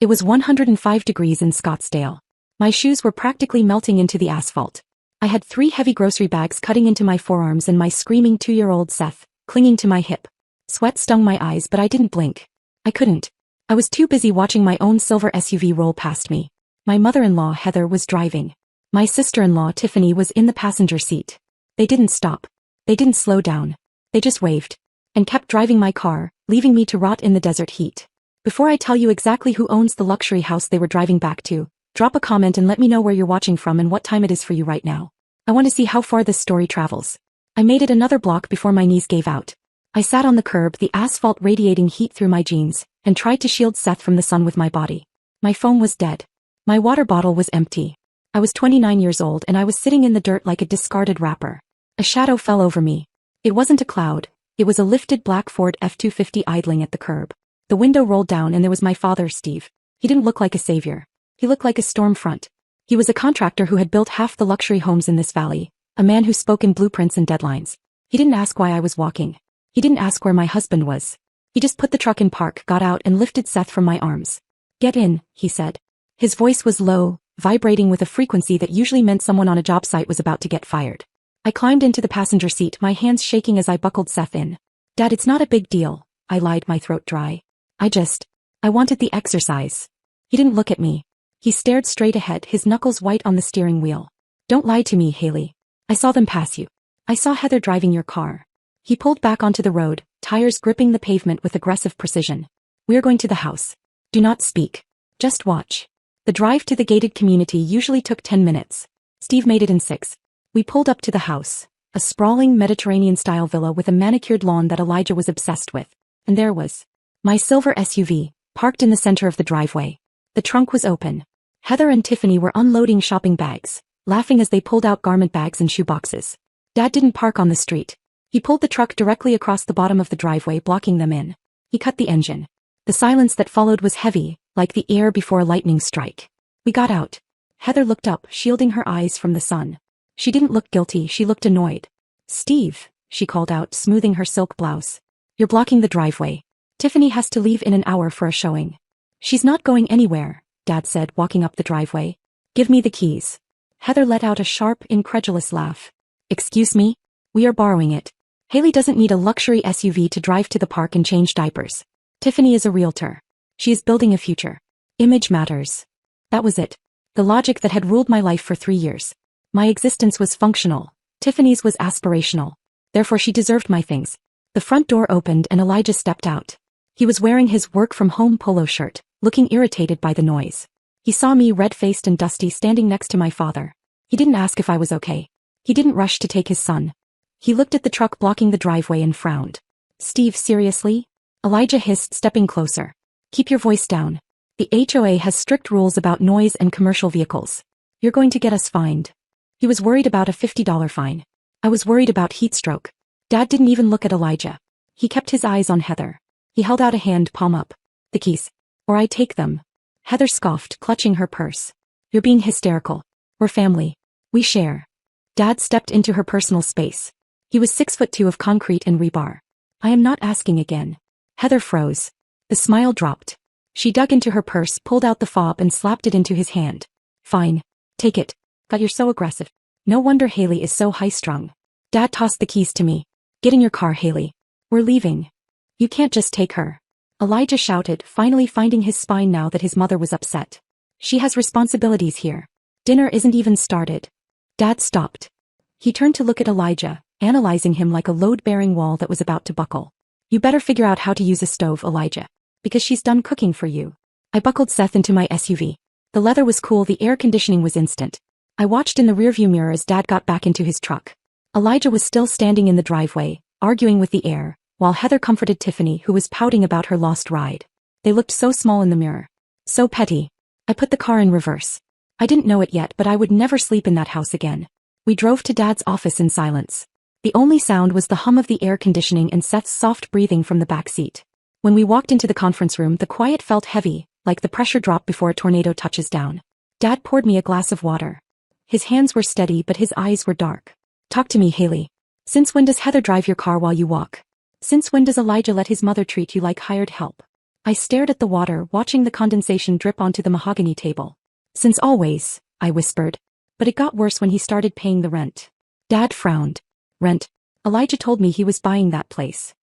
It was 105 degrees in Scottsdale. My shoes were practically melting into the asphalt. I had 3 heavy grocery bags cutting into my forearms and my screaming 2-year-old Seth, clinging to my hip. Sweat stung my eyes but I didn't blink. I couldn't. I was too busy watching my own silver SUV roll past me. My mother-in-law Heather was driving. My sister-in-law Tiffany was in the passenger seat. They didn't stop. They didn't slow down. They just waved. And kept driving my car, leaving me to rot in the desert heat. Before I tell you exactly who owns the luxury house they were driving back to, drop a comment and let me know where you're watching from and what time it is for you right now. I want to see how far this story travels. I made it another block before my knees gave out. I sat on the curb, the asphalt radiating heat through my jeans, and tried to shield Seth from the sun with my body. My phone was dead. My water bottle was empty. I was 29 years old and I was sitting in the dirt like a discarded wrapper. A shadow fell over me. It wasn't a cloud. It was a lifted black Ford F-250 idling at the curb. The window rolled down and there was my father, Steve. He didn't look like a savior. He looked like a storm front. He was a contractor who had built half the luxury homes in this valley, a man who spoke in blueprints and deadlines. He didn't ask why I was walking. He didn't ask where my husband was. He just put the truck in park, got out and lifted Seth from my arms. "Get in," he said. His voice was low, vibrating with a frequency that usually meant someone on a job site was about to get fired. I climbed into the passenger seat, my hands shaking as I buckled Seth in. "Dad, it's not a big deal," I lied, my throat dry. I wanted the exercise." He didn't look at me. He stared straight ahead, his knuckles white on the steering wheel. "Don't lie to me, Haley. I saw them pass you. I saw Heather driving your car." He pulled back onto the road, tires gripping the pavement with aggressive precision. "We're going to the house. Do not speak. Just watch." The drive to the gated community usually took 10 minutes. Steve made it in 6. We pulled up to the house, a sprawling Mediterranean-style villa with a manicured lawn that Elijah was obsessed with. And there was my silver SUV, parked in the center of the driveway. The trunk was open. Heather and Tiffany were unloading shopping bags, laughing as they pulled out garment bags and shoe boxes. Dad didn't park on the street. He pulled the truck directly across the bottom of the driveway, blocking them in. He cut the engine. The silence that followed was heavy, like the air before a lightning strike. We got out. Heather looked up, shielding her eyes from the sun. She didn't look guilty, she looked annoyed. "Steve," she called out, smoothing her silk blouse. "You're blocking the driveway. Tiffany has to leave in an hour for a showing." "She's not going anywhere," Dad said, walking up the driveway. "Give me the keys." Heather let out a sharp, incredulous laugh. "Excuse me? We are borrowing it. Haley doesn't need a luxury SUV to drive to the park and change diapers. Tiffany is a realtor. She is building a future. Image matters." That was it. The logic that had ruled my life for 3 years. My existence was functional. Tiffany's was aspirational. Therefore she deserved my things. The front door opened and Elijah stepped out. He was wearing his work-from-home polo shirt, looking irritated by the noise. He saw me, red-faced and dusty, standing next to my father. He didn't ask if I was okay. He didn't rush to take his son. He looked at the truck blocking the driveway and frowned. "Steve, seriously?" Elijah hissed, stepping closer. "Keep your voice down. The HOA has strict rules about noise and commercial vehicles. You're going to get us fined." He was worried about a $50 fine. I was worried about heat stroke. Dad didn't even look at Elijah. He kept his eyes on Heather. He held out a hand, palm up. "The keys. Or I take them." Heather scoffed, clutching her purse. "You're being hysterical. We're family. We share." Dad stepped into her personal space. He was 6'2" of concrete and rebar. "I am not asking again." Heather froze. The smile dropped. She dug into her purse, pulled out the fob and slapped it into his hand. "Fine. Take it. God, you're so aggressive. No wonder Haley is so high-strung." Dad tossed the keys to me. "Get in your car, Haley. We're leaving." "You can't just take her," Elijah shouted, finally finding his spine now that his mother was upset. "She has responsibilities here. Dinner isn't even started." Dad stopped. He turned to look at Elijah, analyzing him like a load-bearing wall that was about to buckle. "You better figure out how to use a stove, Elijah. Because she's done cooking for you." I buckled Seth into my SUV. The leather was cool, the air conditioning was instant. I watched in the rearview mirror as Dad got back into his truck. Elijah was still standing in the driveway, arguing with the air, while Heather comforted Tiffany, who was pouting about her lost ride. They looked so small in the mirror. So petty. I put the car in reverse. I didn't know it yet, but I would never sleep in that house again. We drove to Dad's office in silence. The only sound was the hum of the air conditioning and Seth's soft breathing from the back seat. When we walked into the conference room, the quiet felt heavy, like the pressure drop before a tornado touches down. Dad poured me a glass of water. His hands were steady, but his eyes were dark. "Talk to me, Haley. Since when does Heather drive your car while you walk? Since when does Elijah let his mother treat you like hired help? I stared at the water, watching the condensation drip onto the mahogany table. Since always, I whispered. But it got worse when he started paying the rent. Dad frowned. Rent. Elijah told me he was buying that place.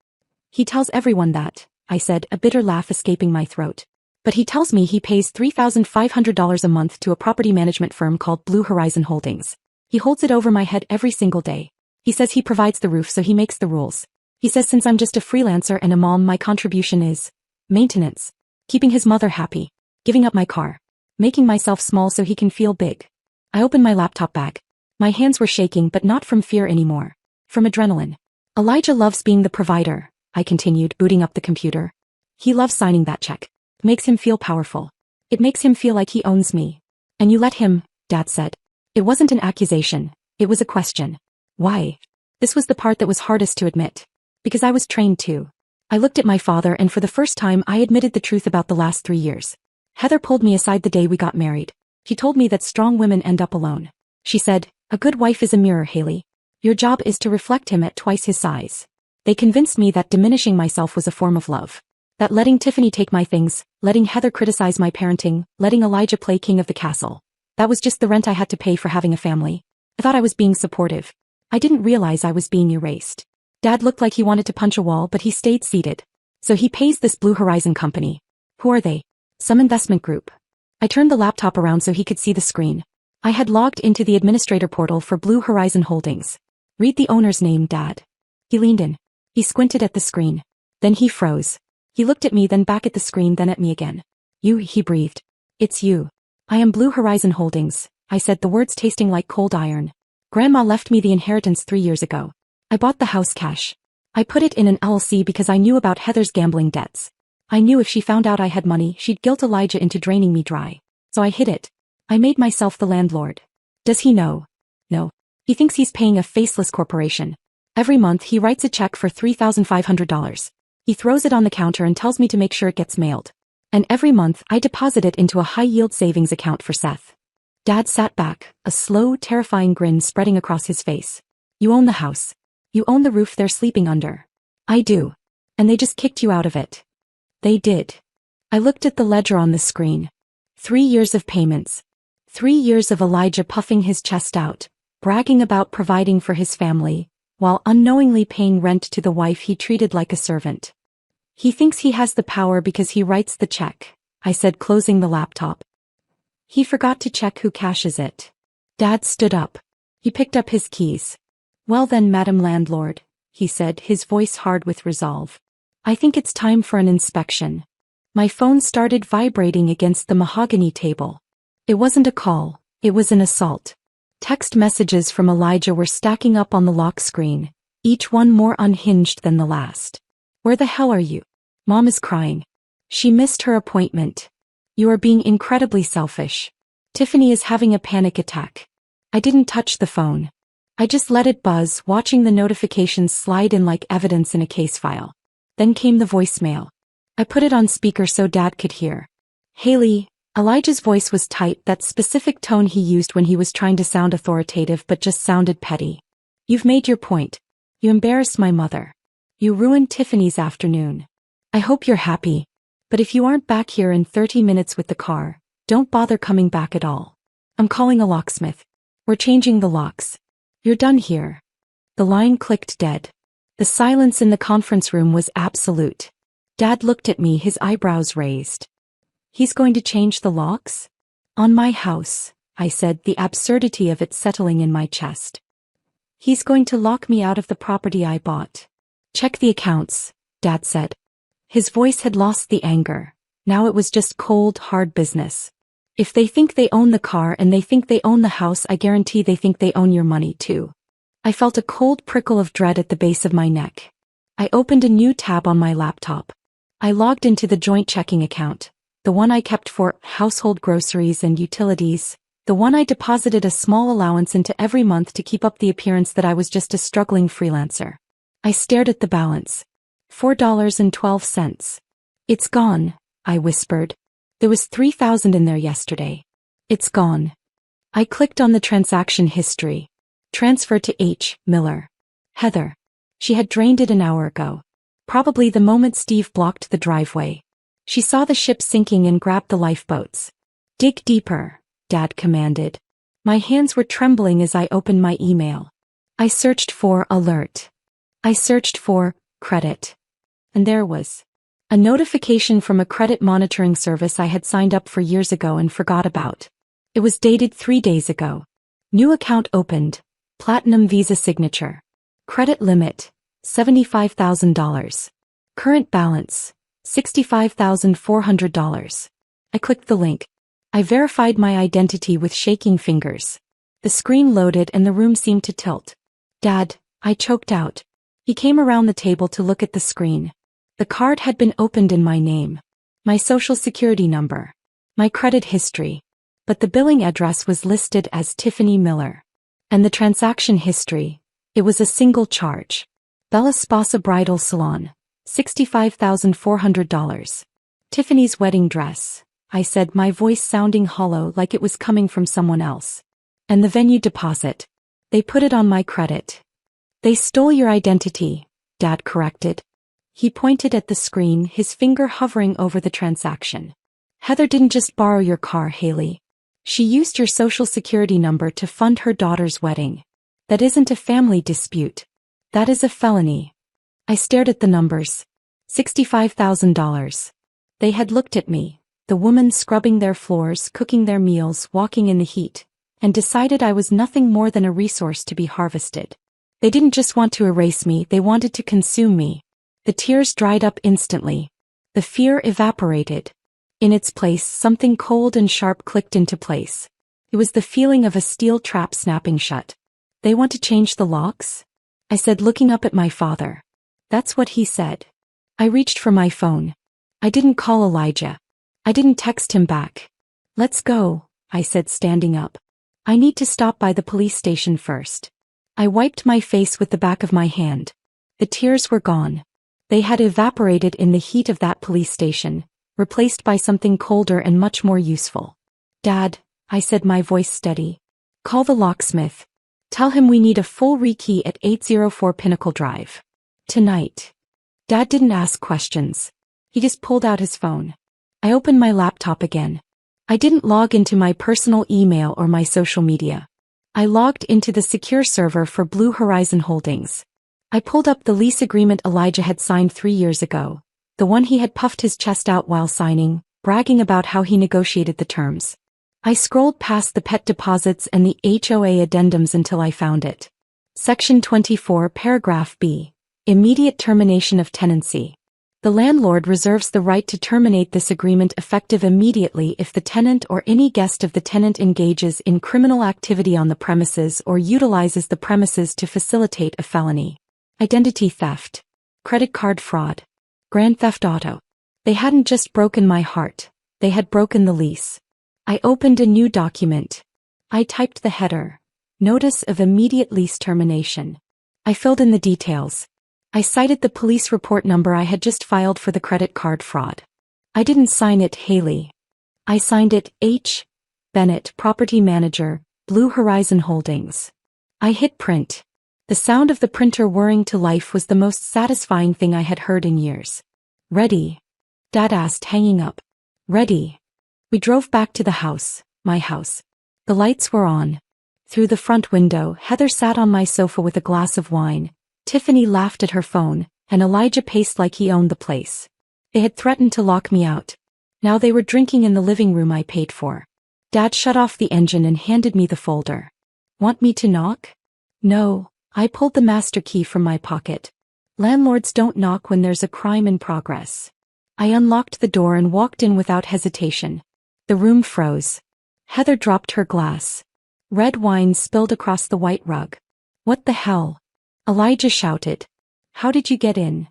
He tells everyone that, I said, a bitter laugh escaping my throat. But he tells me he pays $3,500 a month to a property management firm called Blue Horizon Holdings. He holds it over my head every single day. He says he provides the roof so he makes the rules. He says since I'm just a freelancer and a mom, my contribution is maintenance. Keeping his mother happy. Giving up my car. Making myself small so he can feel big. I opened my laptop bag. My hands were shaking, but not from fear anymore. From adrenaline. Elijah loves being the provider, I continued, booting up the computer. He loves signing that check. It makes him feel powerful. It makes him feel like he owns me. And you let him, Dad said. It wasn't an accusation. It was a question. Why? This was the part that was hardest to admit. Because I was trained to. I looked at my father and for the first time I admitted the truth about the last 3 years. Heather pulled me aside the day we got married. She told me that strong women end up alone. She said, a good wife is a mirror, Haley. Your job is to reflect him at twice his size. They convinced me that diminishing myself was a form of love. That letting Tiffany take my things, letting Heather criticize my parenting, letting Elijah play king of the castle. That was just the rent I had to pay for having a family. I thought I was being supportive. I didn't realize I was being erased. Dad looked like he wanted to punch a wall, but he stayed seated. So he pays this Blue Horizon company. Who are they? Some investment group. I turned the laptop around so he could see the screen. I had logged into the administrator portal for Blue Horizon Holdings. Read the owner's name, Dad. He leaned in. He squinted at the screen. Then he froze. He looked at me, then back at the screen, then at me again. You, he breathed. It's you. I am Blue Horizon Holdings, I said, the words tasting like cold iron. Grandma left me the inheritance 3 years ago. I bought the house cash. I put it in an LLC because I knew about Heather's gambling debts. I knew if she found out I had money, she'd guilt Elijah into draining me dry. So I hid it. I made myself the landlord. Does he know? No. He thinks he's paying a faceless corporation. Every month he writes a check for $3,500. He throws it on the counter and tells me to make sure it gets mailed. And every month I deposit it into a high-yield savings account for Seth. Dad sat back, a slow, terrifying grin spreading across his face. You own the house. You own the roof they're sleeping under. I do. And they just kicked you out of it. They did. I looked at the ledger on the screen. 3 years of payments. 3 years of Elijah puffing his chest out, bragging about providing for his family, while unknowingly paying rent to the wife he treated like a servant. He thinks he has the power because he writes the check, I said, closing the laptop. He forgot to check who cashes it. Dad stood up. He picked up his keys. Well then, Madam Landlord, he said, his voice hard with resolve. I think it's time for an inspection. My phone started vibrating against the mahogany table. It wasn't a call, it was an assault. Text messages from Elijah were stacking up on the lock screen, each one more unhinged than the last. Where the hell are you? Mom is crying. She missed her appointment. You are being incredibly selfish. Tiffany is having a panic attack. I didn't touch the phone. I just let it buzz, watching the notifications slide in like evidence in a case file. Then came the voicemail. I put it on speaker so Dad could hear. Haley, Elijah's voice was tight, that specific tone he used when he was trying to sound authoritative but just sounded petty. You've made your point. You embarrassed my mother. You ruined Tiffany's afternoon. I hope you're happy. But if you aren't back here in 30 minutes with the car, don't bother coming back at all. I'm calling a locksmith. We're changing the locks. You're done here. The line clicked dead. The silence in the conference room was absolute. Dad looked at me, his eyebrows raised. He's going to change the locks? On my house, I said, the absurdity of it settling in my chest. He's going to lock me out of the property I bought. Check the accounts, Dad said. His voice had lost the anger. Now it was just cold, hard business. If they think they own the car and they think they own the house, I guarantee they think they own your money too. I felt a cold prickle of dread at the base of my neck. I opened a new tab on my laptop. I logged into the joint checking account, the one I kept for household groceries and utilities, the one I deposited a small allowance into every month to keep up the appearance that I was just a struggling freelancer. I stared at the balance. $4.12. It's gone, I whispered. There was $3,000 in there yesterday. It's gone. I clicked on the transaction history. Transfer to H. Miller. Heather. She had drained it an hour ago. Probably the moment Steve blocked the driveway. She saw the ship sinking and grabbed the lifeboats. Dig deeper, Dad commanded. My hands were trembling as I opened my email. I searched for alert. I searched for credit. And there was a notification from a credit monitoring service I had signed up for years ago and forgot about. It was dated 3 days ago. New account opened. Platinum Visa signature. Credit limit, $75,000. Current balance, $65,400. I clicked the link. I verified my identity with shaking fingers. The screen loaded and the room seemed to tilt. Dad, I choked out. He came around the table to look at the screen. The card had been opened in my name. My social security number. My credit history. But the billing address was listed as Tiffany Miller. And the transaction history, it was a single charge. Bella Sposa Bridal Salon, $65,400. Tiffany's wedding dress, I said, my voice sounding hollow like it was coming from someone else. And the venue deposit. They put it on my credit. They stole your identity, Dad corrected. He pointed at the screen, his finger hovering over the transaction. Heather didn't just borrow your car, Haley. She used your social security number to fund her daughter's wedding. That isn't a family dispute. That is a felony. I stared at the numbers. $65,000. They had looked at me, the woman scrubbing their floors, cooking their meals, walking in the heat, and decided I was nothing more than a resource to be harvested. They didn't just want to erase me, they wanted to consume me. The tears dried up instantly. The fear evaporated. In its place, something cold and sharp clicked into place. It was the feeling of a steel trap snapping shut. They want to change the locks? I said, looking up at my father. That's what he said. I reached for my phone. I didn't call Elijah. I didn't text him back. Let's go, I said, standing up. I need to stop by the police station first. I wiped my face with the back of my hand. The tears were gone. They had evaporated in the heat of that police station, replaced by something colder and much more useful. Dad, I said, my voice steady. Call the locksmith. Tell him we need a full rekey at 804 Pinnacle Drive. Tonight. Dad didn't ask questions. He just pulled out his phone. I opened my laptop again. I didn't log into my personal email or my social media. I logged into the secure server for Blue Horizon Holdings. I pulled up the lease agreement Elijah had signed 3 years ago, the one he had puffed his chest out while signing, bragging about how he negotiated the terms. I scrolled past the pet deposits and the HOA addendums until I found it. Section 24, Paragraph B. Immediate termination of tenancy. The landlord reserves the right to terminate this agreement effective immediately if the tenant or any guest of the tenant engages in criminal activity on the premises or utilizes the premises to facilitate a felony. Identity theft. Credit card fraud. Grand theft auto. They hadn't just broken my heart, they had broken the lease. I opened a new document. I typed the header. Notice of immediate lease termination. I filled in the details. I cited the police report number I had just filed for the credit card fraud. I didn't sign it, Haley. I signed it, H. Bennett, Property Manager, Blue Horizon Holdings. I hit print. The sound of the printer whirring to life was the most satisfying thing I had heard in years. Ready? Dad asked, hanging up. Ready. We drove back to the house, my house. The lights were on. Through the front window, Heather sat on my sofa with a glass of wine. Tiffany laughed at her phone, and Elijah paced like he owned the place. They had threatened to lock me out. Now they were drinking in the living room I paid for. Dad shut off the engine and handed me the folder. Want me to knock? No. I pulled the master key from my pocket. Landlords don't knock when there's a crime in progress. I unlocked the door and walked in without hesitation. The room froze. Heather dropped her glass. Red wine spilled across the white rug. What the hell? Elijah shouted. How did you get in?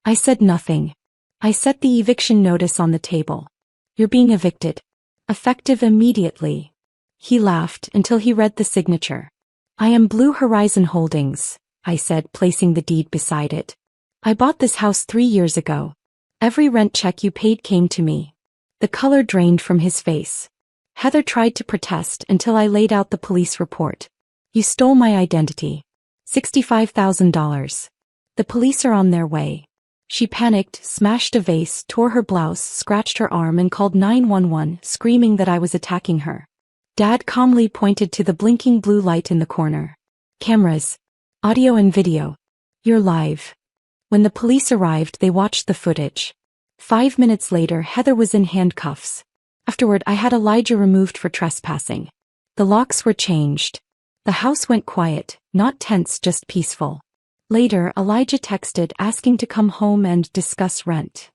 I said nothing. I set the eviction notice on the table. You're being evicted. Effective immediately. He laughed until he read the signature. I am Blue Horizon Holdings, I said, placing the deed beside it. I bought this house 3 years ago. Every rent check you paid came to me. The color drained from his face. Heather tried to protest until I laid out the police report. You stole my identity. $65,000. The police are on their way. She panicked, smashed a vase, tore her blouse, scratched her arm and called 911, screaming that I was attacking her. Dad calmly pointed to the blinking blue light in the corner. Cameras. Audio and video. You're live. When the police arrived, they watched the footage. 5 minutes later, Heather was in handcuffs. Afterward, I had Elijah removed for trespassing. The locks were changed. The house went quiet, not tense, just peaceful. Later, Elijah texted asking to come home and discuss rent.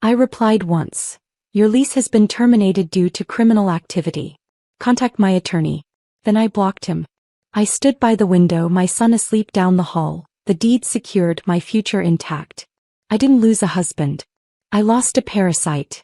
I replied once. Your lease has been terminated due to criminal activity. Contact my attorney. Then I blocked him. I stood by the window, my son asleep down the hall, the deed secured, my future intact. I didn't lose a husband. I lost a parasite.